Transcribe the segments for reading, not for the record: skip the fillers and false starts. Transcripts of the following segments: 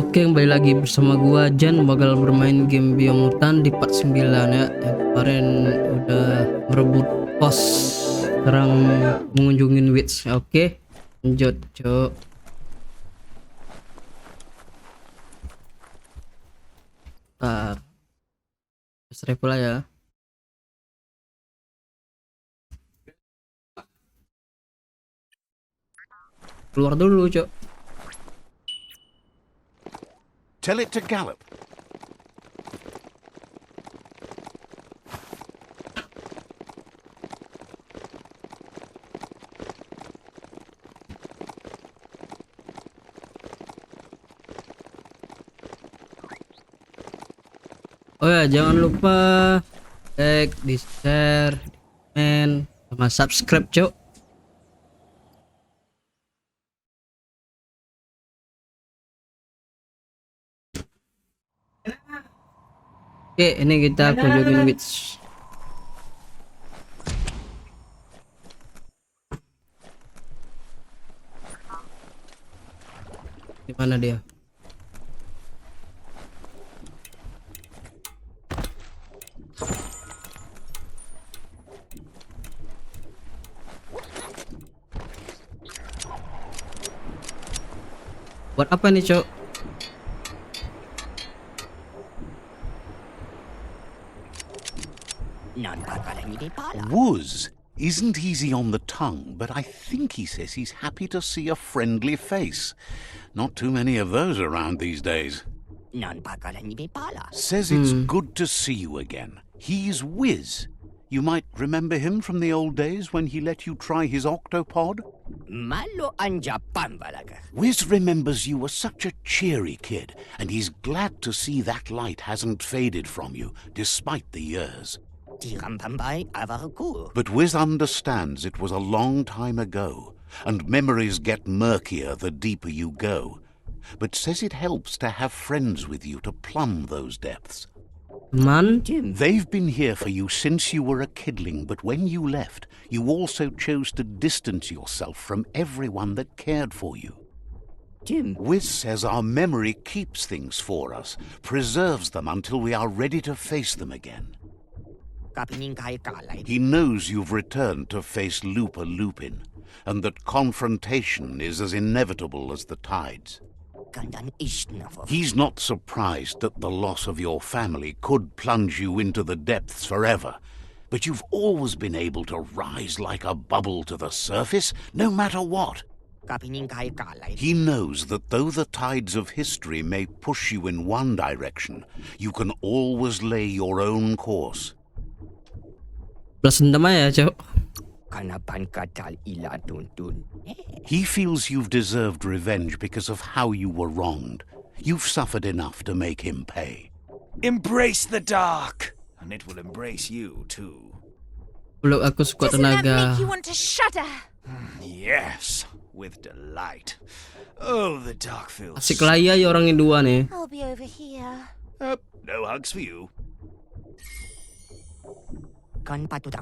Oke, kembali lagi bersama gua Jan, bakal bermain game Biomutan di part 9 ya. Yang kemarin udah merebut pos, sekarang mengunjungin Witch. Oke, lanjut, cok. Ntar, travel ya. Keluar dulu, cok. Tell it to gallop. Oh ya, jangan lupa like, di share, komen, sama subscribe, cok. Oke, ini kita kunjungin Witch. Di mana dia? Buat apa nih, cok? Wuz isn't easy on the tongue, but I think he says he's happy to see a friendly face. Not too many of those around these days. Says it's good to see you again. He's Wiz. You might remember him from the old days when he let you try his octopod. Wiz remembers you were such a cheery kid, and he's glad to see that light hasn't faded from you, despite the years. But Wiz understands it was a long time ago, and memories get murkier the deeper you go, but says it helps to have friends with you to plumb those depths. Man, They've been here for you since you were a kidling, but when you left, you also chose to distance yourself from everyone that cared for you. Wiz says our memory keeps things for us, preserves them until we are ready to face them again. He knows you've returned to face Lupa Lupin, and that confrontation is as inevitable as the tides. He's not surprised that the loss of your family could plunge you into the depths forever, but you've always been able to rise like a bubble to the surface, no matter what. He knows that though the tides of history may push you in one direction, you can always lay your own course. plus dendam aja, cok. He feels you've deserved revenge because of how you were wronged. You've suffered enough to make him pay. Embrace the dark, and it will embrace you too. Peluk aku sekuat Doesn't that tenaga. make you want to shudder? Yes, with delight. Oh, the dark feels. Asik laya ya orang dua nih. I'll be over here. No hugs for you.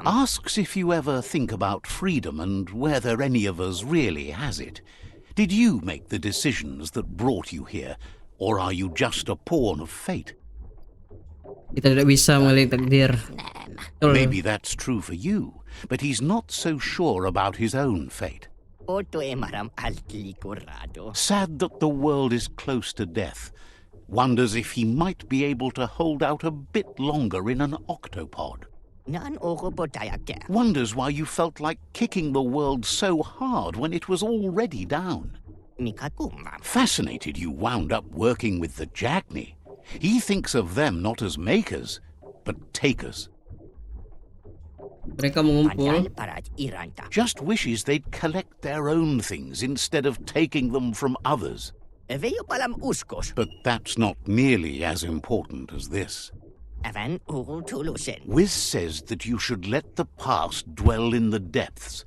Asks if you ever think about freedom and whether any of us really has it. Did you make the decisions that brought you here, or are you just a pawn of fate? Kita tidak bisa mengalih takdir. Betul. Maybe that's true for you, but he's not so sure about his own fate. Sad that the world is close to death. Wonders if he might be able to hold out a bit longer in an octopod. Wonders why you felt like kicking the world so hard when it was already down. Fascinated you wound up working with the Jagni. He thinks of them not as makers, but takers. Mereka mengumpul. Just wishes they'd collect their own things instead of taking them from others. But that's not nearly as important as this. Wiz says that you should let the past dwell in the depths,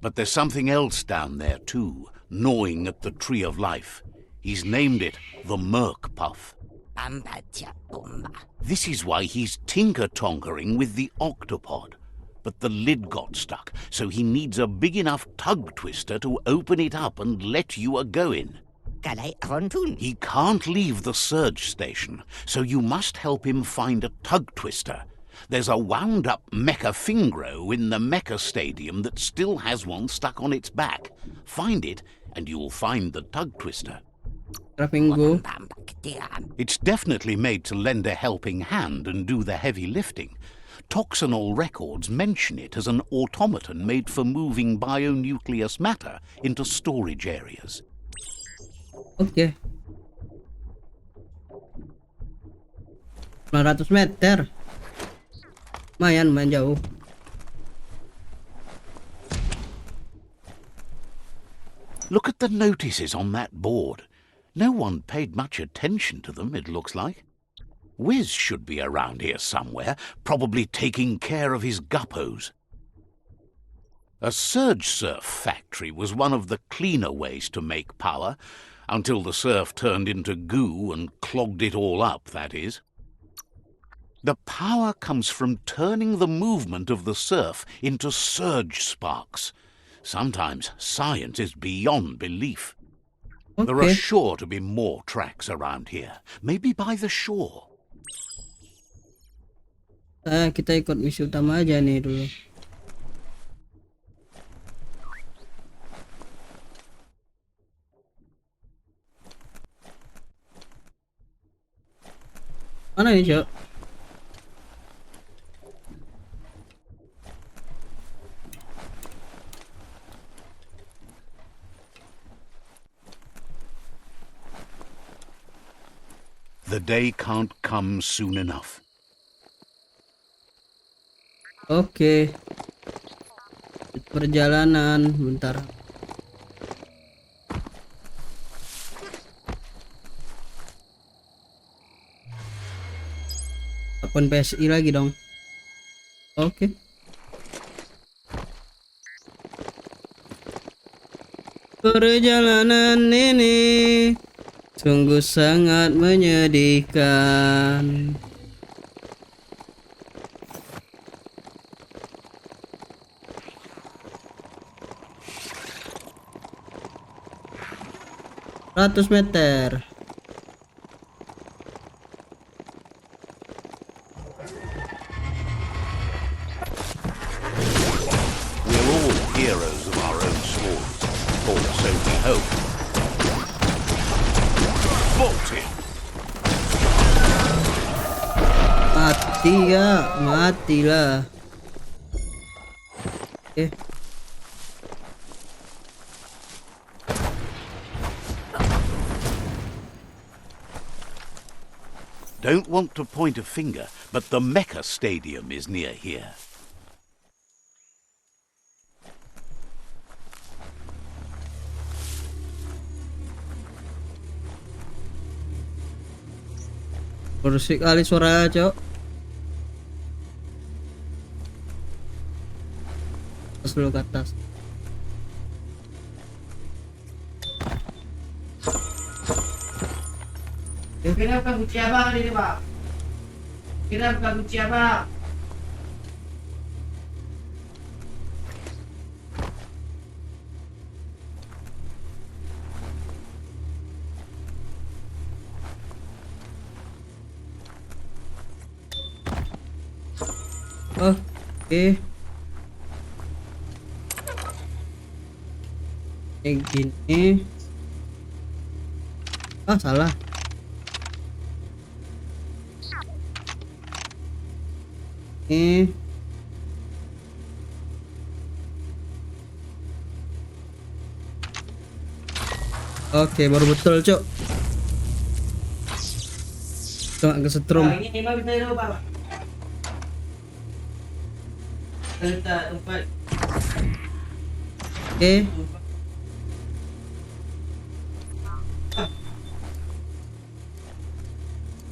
but there's something else down there too, gnawing at the tree of life. He's named it the Merc Puff. This is why he's tinker-tonkering with the octopod, but the lid got stuck, so he needs a big enough tug twister to open it up and let you a-go in. He can't leave the surge station, so you must help him find a tug twister. There's a wound-up mecha fingro in the mecha stadium that still has one stuck on its back. Find it, and you'll find the tug twister. Minggu. It's definitely made to lend a helping hand and do the heavy lifting. Toxanol records mention it as an automaton made for moving bionucleus matter into storage areas. Oke. 900 meter. Lumayan jauh. Look at the notices on that board. No one paid much attention to them, it looks like. Wiz should be around here somewhere, probably taking care of his guppos. A surge surf factory was one of the cleaner ways to make power, until the surf turned into goo and clogged it all up, that is. The power comes from turning the movement of the surf into surge sparks. Sometimes science is beyond belief. There are Oke. sure to be more tracks around here, maybe by the shore. Kita ikut misi utama aja nih dulu. Mana nih, Cok? The day can't come soon enough. Oke. Perjalanan bentar. Akun PSI lagi dong. Oke. Perjalanan ini sungguh sangat menyedihkan. Ratus meter. We're all heroes of our own swords, or so we hope. Bolt him! Mati ya, matilah. Oke. Don't want to point a finger, but the Mecha Stadium is near here. Bersih kali suara, Cok. Terus dulu ke atas. Kira bukan kunci abang ini, Pak. Kira bukan kunci abang. Oke. Kayak gini. Ah, salah. Ini. Oke, baru betul, Cok. Cuma kesetrum. Nah, ini mah bisa dulu, Pak. Tempat. Oke.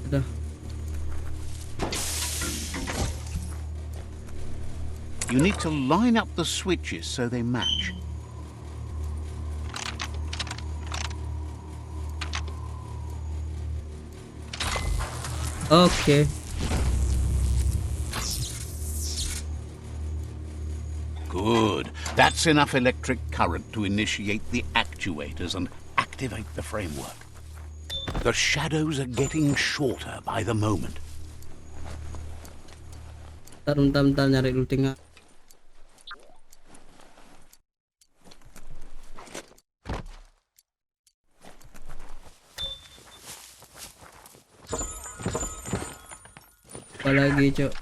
Udah. You need to line up the switches so they match. Oke. Good. That's enough electric current to initiate the actuators and activate activate the framework. The shadows are getting shorter by the moment. Bentar nyari looting. Apa lagi, Cok?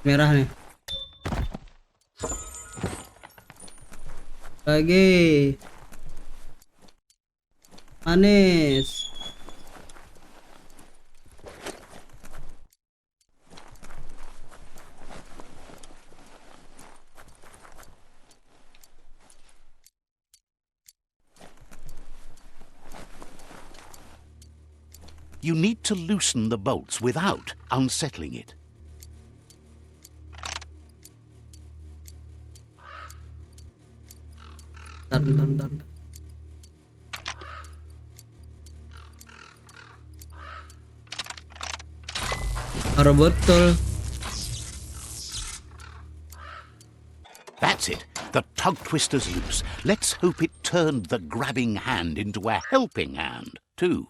Merah nih. Lagi. Manis. You need to loosen the bolts without unsettling it. Bentar. Taruh botol. That's it. The tug twister's loose. Let's hope it turned the grabbing hand into a helping hand, too.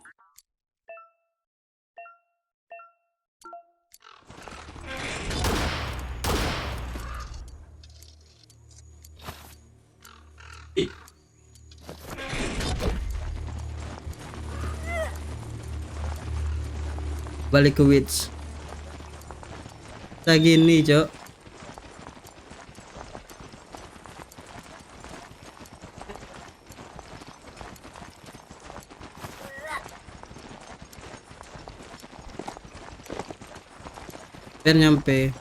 Balik ke witch. Kayak gini, Cok. Biar nyampe.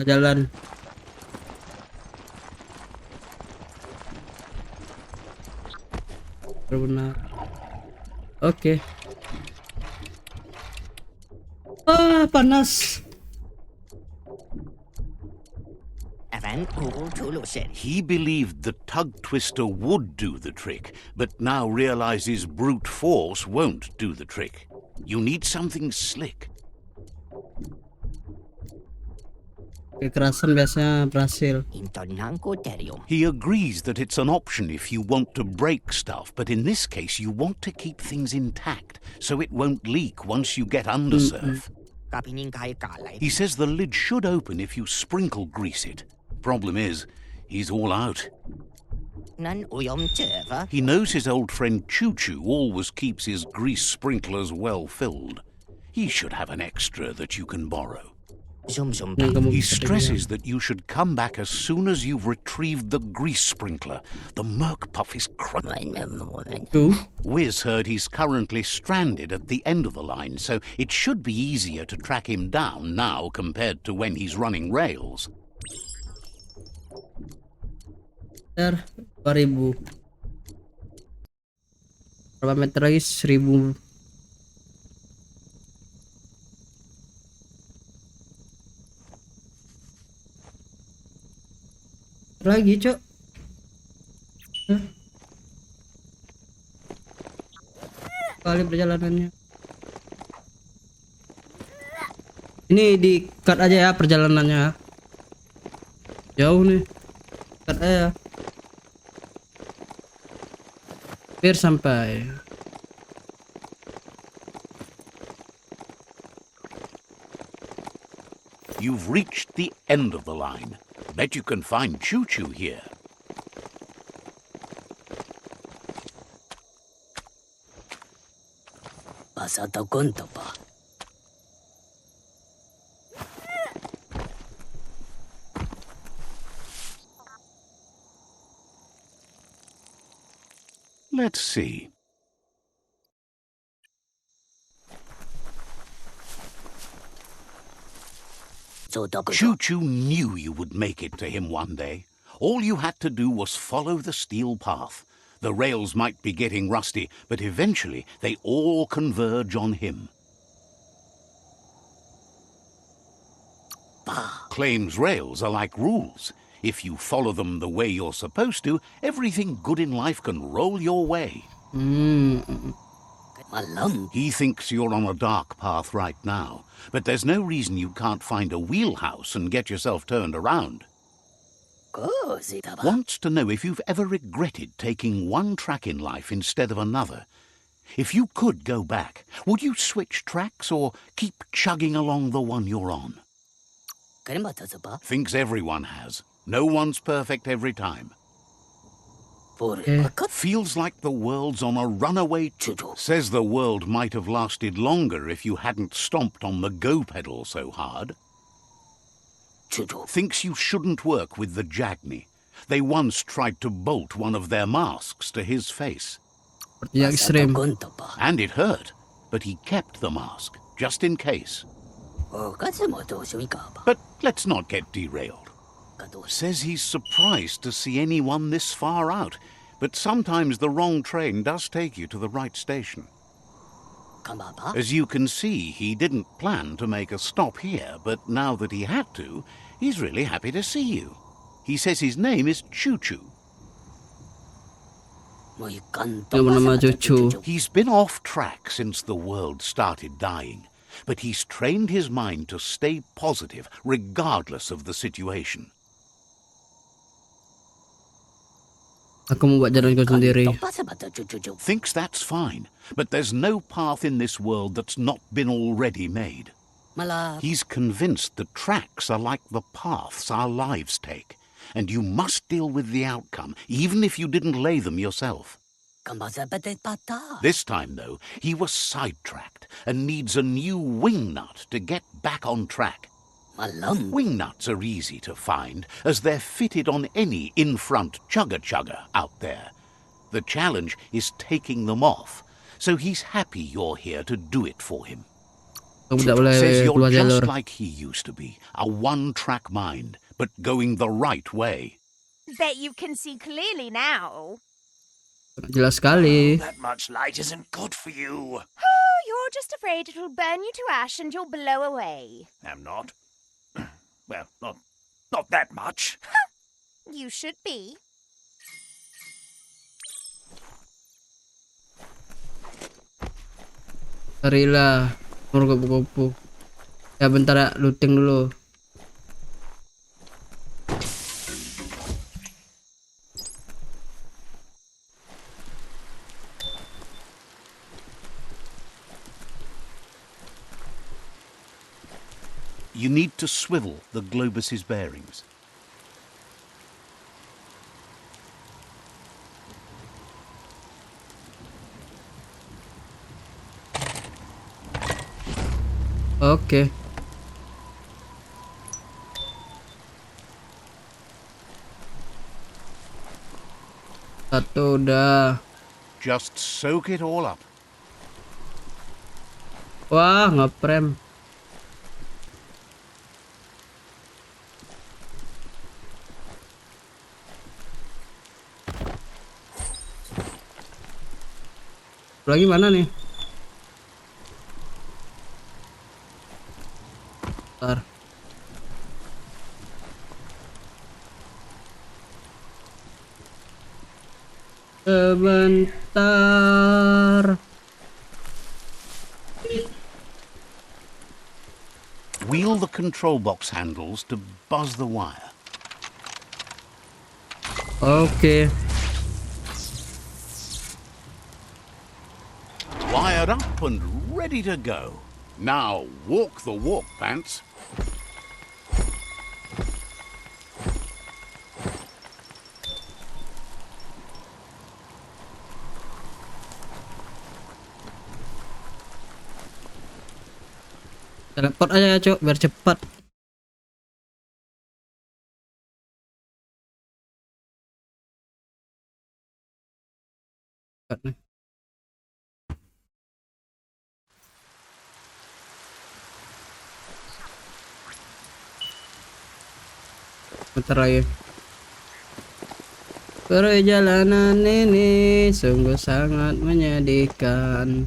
Jalan. Benar. Oke. Panas. He believed the tug twister would do the trick, but now realizes brute force won't do the trick. You need something slick. Kekerasan biasanya berhasil. He agrees that it's an option if you want to break stuff, but in this case you want to keep things intact so it won't leak once you get under surf. He says the lid should open if you sprinkle grease it. Problem is, he's all out. He knows his old friend Choo Choo always keeps his grease sprinklers well filled. He should have an extra that you can borrow. He stresses that you should come back as soon as you've retrieved the grease sprinkler. The Merc Puff is Wiz heard he's currently stranded at the end of the line, so it should be easier to track him down now compared to when he's running rails. 2000. Berapa meter lagi? 1000. Lagi, Cok. Kali perjalanannya. Ini di cut aja ya perjalanannya. Jauh nih. Cut aja. Biar sampai. You've reached the end of the line. Bet you can find Choo Choo here. Let's see. Choo Choo knew you would make it to him one day. All you had to do was follow the steel path. The rails might be getting rusty, but eventually they all converge on him. Claims rails are like rules. If you follow them the way you're supposed to, everything good in life can roll your way. He thinks you're on a dark path right now, but there's no reason you can't find a wheelhouse and get yourself turned around. Wants to know if you've ever regretted taking one track in life instead of another. If you could go back, would you switch tracks or keep chugging along the one you're on? Thinks everyone has. No one's perfect every time. Feels like the world's on a runaway. Says the world might have lasted longer if you hadn't stomped on the go pedal so hard. Thinks you shouldn't work with the Jagni. They once tried to bolt one of their masks to his face. Yang ekstrim. And it hurt, but he kept the mask, just in case. But let's not get derailed. Says he's surprised to see anyone this far out, but sometimes the wrong train does take you to the right station. As you can see, he didn't plan to make a stop here, but now that he had to, he's really happy to see you. He says his name is Choo Choo. Nama cucu. He's been off track since the world started dying, but he's trained his mind to stay positive regardless of the situation. Aku mau buat jalanku sendiri. Thinks that's fine, but there's no path in this world that's not been already made. He's convinced the tracks are like the paths our lives take, and you must deal with the outcome, even if you didn't lay them yourself. This time, though, he was sidetracked and needs a new wing nut to get back on track. Wing nuts are easy to find, as they're fitted on any in-front chugger-chugger out there. The challenge is taking them off, so he's happy you're here to do it for him. Aku tidak boleh Says you're keluar jalur. just like he used to be, a one-track mind, but going the right way. Bet you can see clearly now. Jelas sekali. That much light isn't good for you. Oh, you're just afraid it'll burn you to ash and you'll blow away. Am not. Well, not that much. You should be. Carilah kupu-kupu. Ya bentar ya, looting dulu. You need to swivel the globus's bearings. Oke. Satu udah. Just soak it all up. Wah, ngeprem. Lagi mana nih? Bentar. Sebentar. Wheel the control box handles to buzz the wire. Oke. Wired up and ready to go. Now walk the walk, Pants. Teleport aja ya, Cuk, biar cepat. Cepat nih. Bentar lagi. Perjalanan ini sungguh sangat menyedihkan.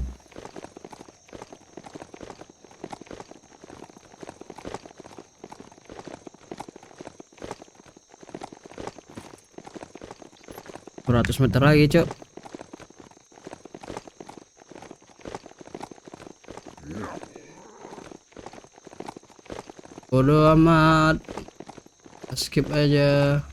Beratus meter lagi, Cok. Bodoh amat. Skip aja.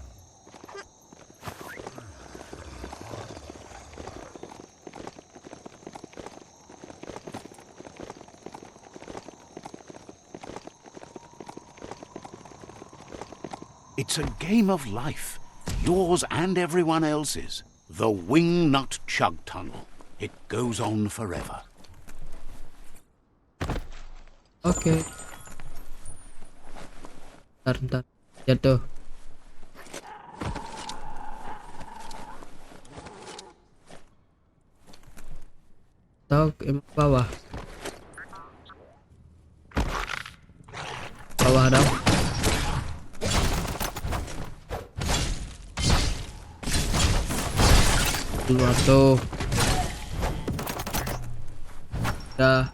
It's a game of life, yours and everyone else's. The Wingnut Chug Tunnel. It goes on forever. Oke. Ntar. Jatuh. Tahu ke bawah. Bawah dong. Keluar tuh. Dah.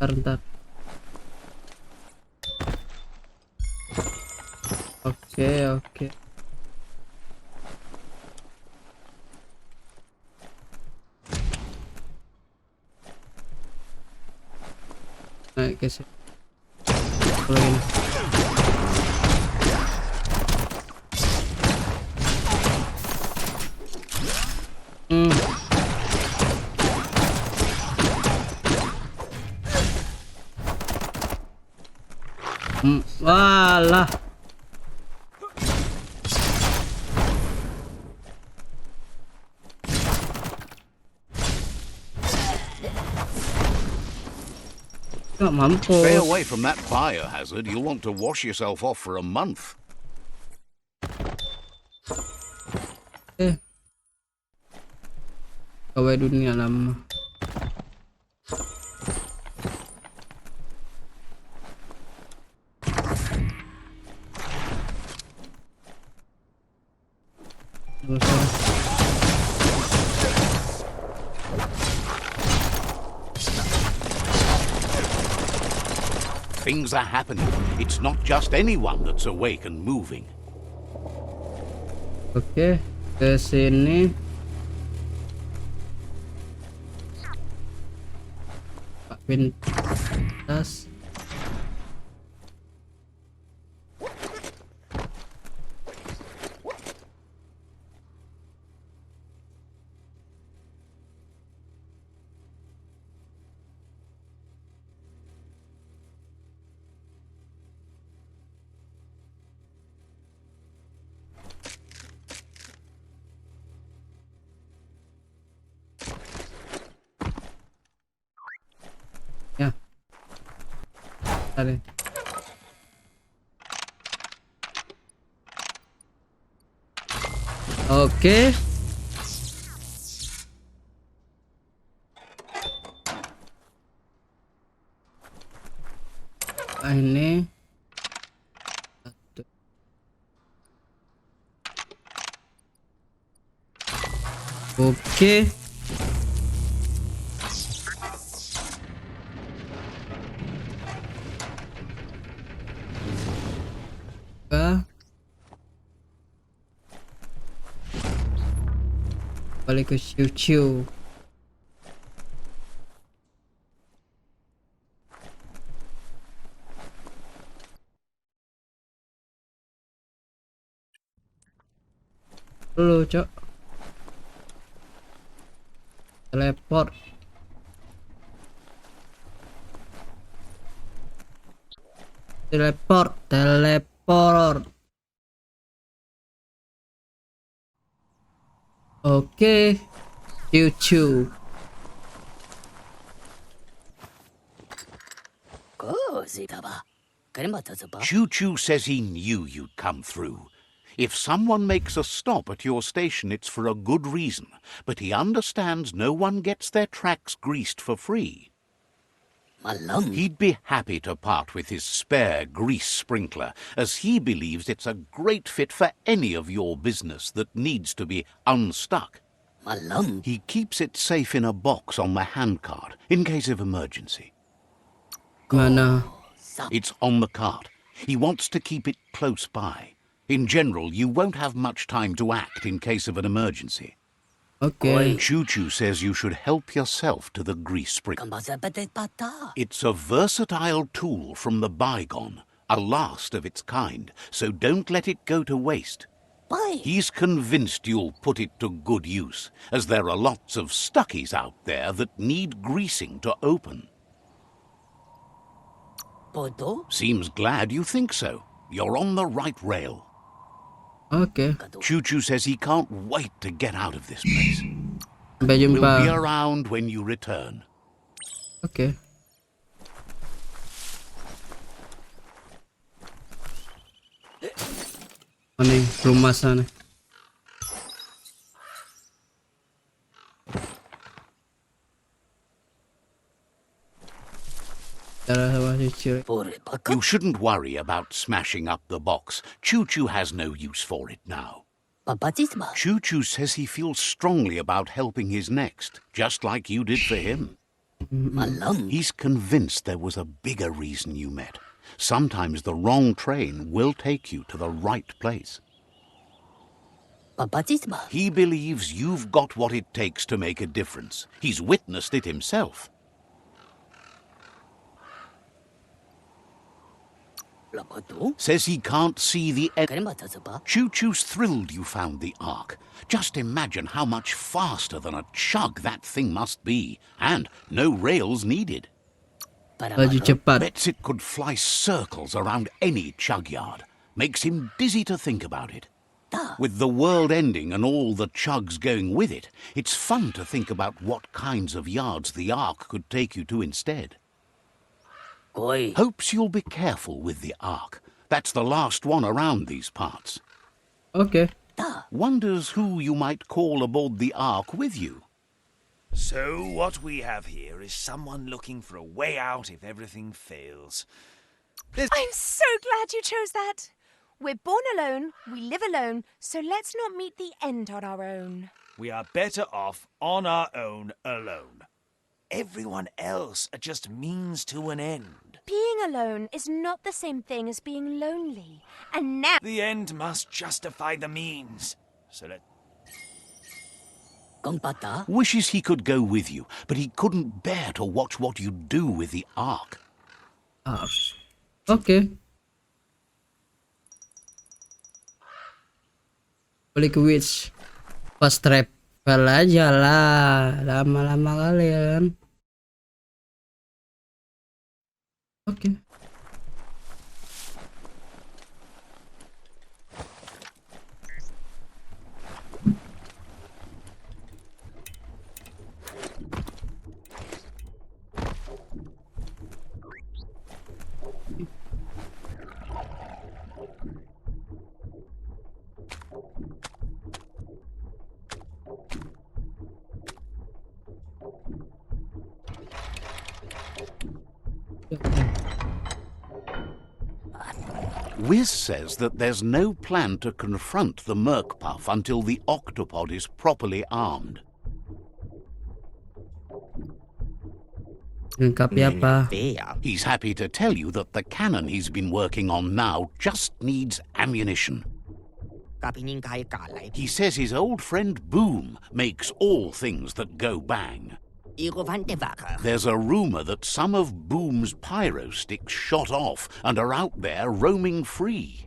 Ntar. Oke. Naik ke sini. Lagi. Walah. Gak mampu. Stay away from that biohazard. You'll want to wash yourself off for a month. Kawai dunia lama. Things are happening. It's not just anyone that's awake and moving. Oke, ke sini. Pak pintas. Ya. Tadi. Oke. Ini satu. Oke. Balik ke ciu-ciu. Lu, Cok. Teleport. Oke. Ciu-ciu. Choo Choo says he knew you'd come through. If someone makes a stop at your station, it's for a good reason, but he understands no one gets their tracks greased for free. He'd be happy to part with his spare grease sprinkler, as he believes it's a great fit for any of your business that needs to be unstuck. He keeps it safe in a box on the handcart, in case of emergency. Mana? It's on the cart. He wants to keep it close by. In general, you won't have much time to act in case of an emergency. Okay. Choo Choo says you should help yourself to the grease sprinkler. It's a versatile tool from the bygone, a last of its kind, so don't let it go to waste. He's convinced you'll put it to good use, as there are lots of stuckies out there that need greasing to open. Seems glad you think so. You're on the right rail. Okay. Choo Choo says he can't wait to get out of this place. Sampai We'll be jumpa. around when you return. Oke. Oh nih, rumah sana. Cara sama cicir. You shouldn't worry about smashing up the box. Choo Choo has no use for it now. Choo Choo says he feels strongly about helping his next, just like you did for him. He's convinced there was a bigger reason you met. Sometimes the wrong train will take you to the right place. He believes you've got what it takes to make a difference. He's witnessed it himself. Says he can't see the end. Choo Choo's thrilled you found the Ark. Just imagine how much faster than a chug that thing must be. And no rails needed. Laju cepat. Bets it could fly circles around any chug yard. Makes him dizzy to think about it. With the world ending and all the chugs going with it, it's fun to think about what kinds of yards the Ark could take you to instead. Hopes you'll be careful with the Ark. That's the last one around these parts. Oke. Wonders who you might call aboard the Ark with you. So what we have here is someone looking for a way out if everything fails. I'm so glad you chose that. We're born alone, we live alone, so let's not meet the end on our own. We are better off on our own alone. Everyone else are just means to an end. Being alone is not the same thing as being lonely. And now... The end must justify the means. So let... Wishes he could go with you, but he couldn't bear to watch what you do with the Ark. Oke. Balik ke Witch. Pas travel aja lah. Lama-lama kalian. Oke. Wiz says that there's no plan to confront the Merkpuff until the octopod is properly armed. Lengkapi apa? He's happy to tell you that the cannon he's been working on now just needs ammunition. He says his old friend Boom makes all things that go bang. There's a rumor that some of Boom's pyro sticks shot off and are out there roaming free.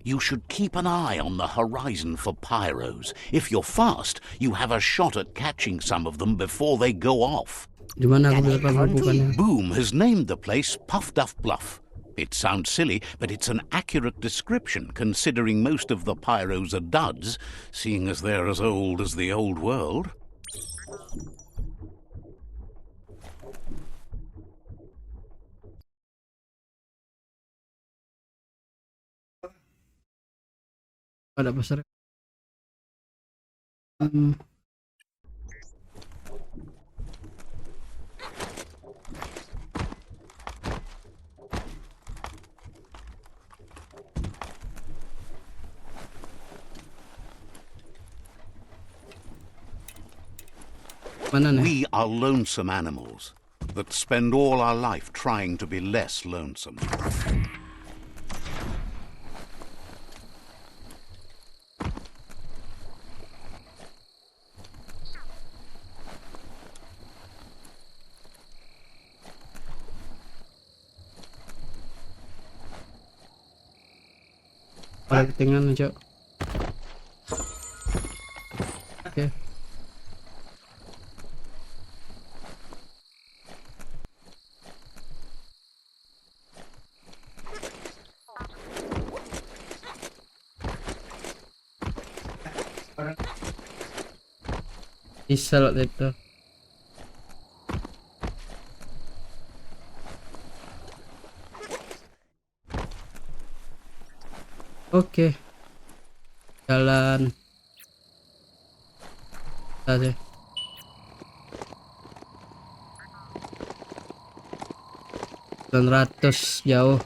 You should keep an eye on the horizon for pyros. If you're fast, you have a shot at catching some of them before they go off. Di mana aku bisa bukannya? Boom has named the place Puff Duff Bluff. It sounds silly, but it's an accurate description considering most of the pyros are duds, seeing as they're as old as the old world. Ada pasar. Hmm. Mana nih? We are lonesome animals that spend all our life trying to be less lonesome. Pada ketinggalan nih, Cok. Oke. Bisa loh itu. Oke. Jalan. Tadi. 900 jauh.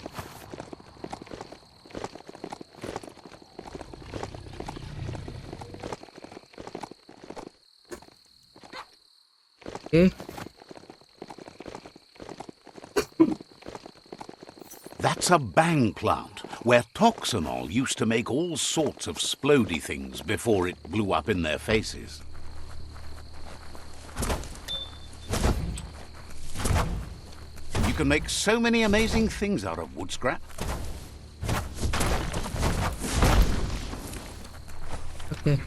Oke. That's a bang plant, where toxanol used to make all sorts of splody things before it blew up in their faces. You can make so many amazing things out of wood scrap. Oke.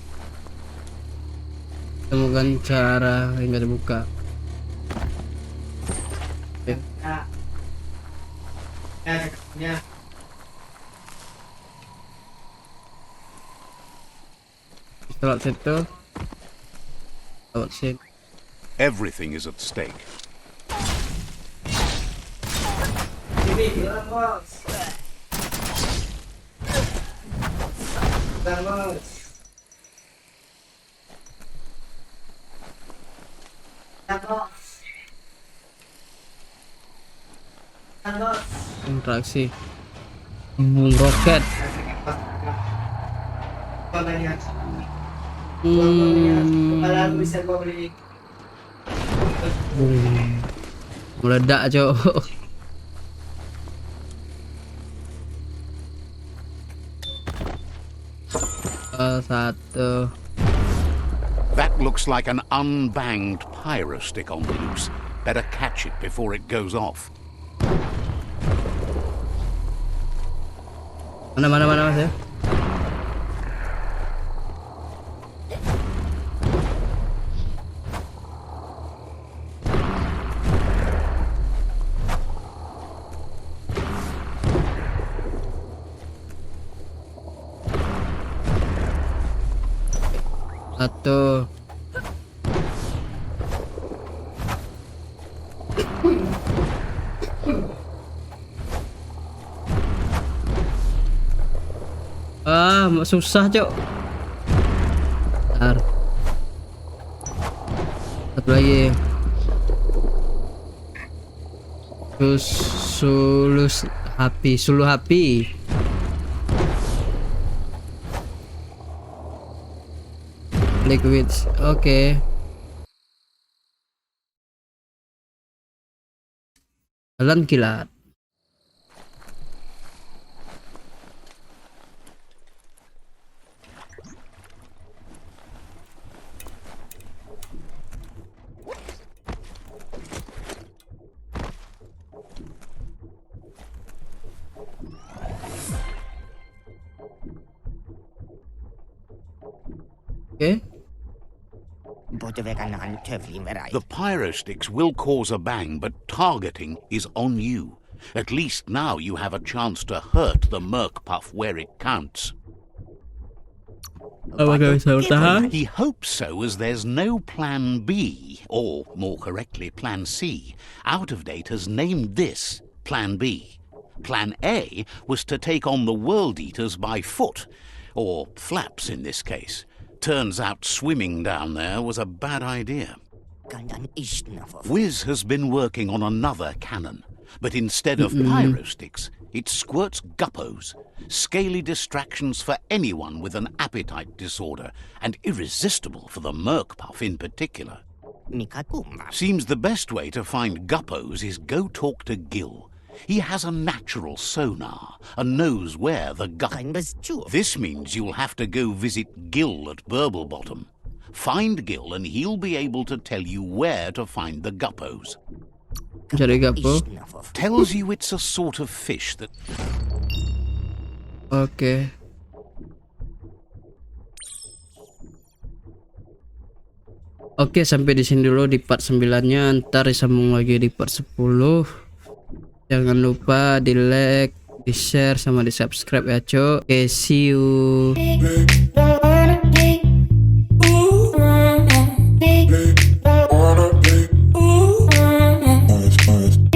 Temukan cara hingga dibuka. Oke. Ya. Lewat situ. Lewat situ. Everything is at stake. Ini jalan, Bos. Jalan, Bos. Jalan, Bos. Jalan, Bos. Interaksi. Roket. Banyak. Kepala aku bisa gua beli. Meledak, Cok. Satu. That looks like an unbanged pyro stick on the loose. Better catch it before it goes off. Mana Mas ya? Satu. Susah, Cok. Bentar. Satu lagi. Suluh api. Liquids. Oke. Jalan kilat. Oke. The pyro sticks will cause a bang, but targeting is on you. At least now you have a chance to hurt the Merc Puff where it counts. Apakah bisa bertahan? He hopes so, as there's no plan B, or more correctly, plan C. Out of Date has named this Plan B. Plan A was to take on the World Eaters by foot, or flaps in this case. Turns out swimming down there was a bad idea. Wiz has been working on another cannon, but instead of pyro sticks, it squirts guppos, scaly distractions for anyone with an appetite disorder, and irresistible for the merc puff in particular. Seems the best way to find guppos is go talk to Gil. He has a natural sonar and knows where the This means you'll have to go visit Gil at Burblebottom. Find Gil and he'll be able to tell you where to find the guppos. Mencari gapo. Tells you it's a sort of fish that... Oke. Oke, sampai di sini dulu di part 9-nya. Ntar disambung lagi di part 10. Jangan lupa di like, di share, sama di subscribe ya, cok. Oke, see you.